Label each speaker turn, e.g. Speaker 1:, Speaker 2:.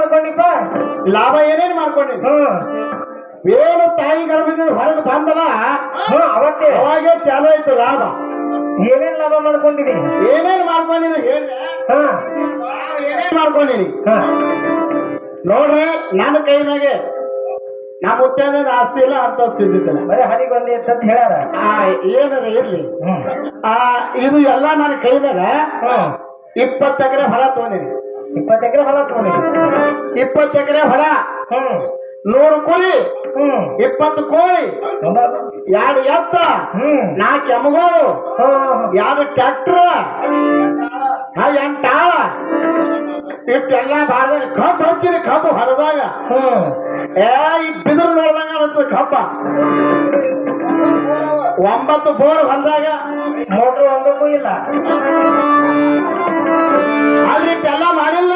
Speaker 1: ಮಾಡ್ಕೊಂಡಿಪ್ಪ
Speaker 2: ಲಾಭ ಏನೇನ್ ಮಾಡ್ಕೊಂಡಿ ಏನು ತಾಯಿ ಗರ್ಭದಿಂದ ಹೊರಗೆ ಬಂದಲ್ಲ
Speaker 1: ಅವತ್ತೇ
Speaker 2: ಅವಾಗೇ ಚಾಲು ಆಯ್ತು ಲಾಭ
Speaker 1: ಏನೇನ್ ಲಾಭ ಮಾಡ್ಕೊಂಡಿದ್ದೀನಿ
Speaker 2: ಏನೇನ್ ಮಾಡ್ಕೊಂಡಿನಿ ಹೇಳಿ ಏನೇನ್ ಮಾಡ್ಕೊಂಡಿನಿ ನೋಡ್ರಿ ನನ್ನ ಕೈನಾಗೆ ನಾ ಮುತ್ತೇನ ಆಸ್ತಿ ಇಲ್ಲ ಅಂತಸ್ತಿ ಇದ್ದಿದ್ದಿಲ್ಲ
Speaker 1: ಬರೀ ಹನಿ ಬಂದಿ ಅಂತ ಹೇಳ್ಯಾರ
Speaker 2: ಏನಾರ ಇರ್ಲಿ ಇದು ಎಲ್ಲ ನನ್ನ ಕೈನಾಗ 20 ಎಕರೆ ಹೊಲ ತಗೊಂಡಿನಿ
Speaker 1: 20 ಎಕರೆ ಹೊಲ ತಗೊಂಡಿದ್ದೀನಿ
Speaker 2: 20 ಎಕರೆ ಹೊಲ 100 ಕುರಿ 20 ಕೋಳಿ 2 ಎತ್ತ 4 ಎಮ್ಮಗಳು 2 ಟ್ರ್ಯಾಕ್ಟರ್ 8 ಆಳ ಇಷ್ಟೆಲ್ಲ ಬಾಳ ಕಬ್ಬು ಹಚ್ಚಿನಿ ಕಬ್ಬು ಹೊರದಾಗ ಈ ಬಿದಿರು ನೋಡ್ದಂಗ ಅನಿಸ್ತದೆ ಕಬ್ಬ 9 ಬೋರ್ ಹೊಲದಾಗ
Speaker 1: ಮೋಟ್ರು ಒಂದಕ್ಕೂ ಇಲ್ಲ
Speaker 2: ಆದ್ರೆ ಇಷ್ಟೆಲ್ಲ ಮಾಡಿಲ್ಲ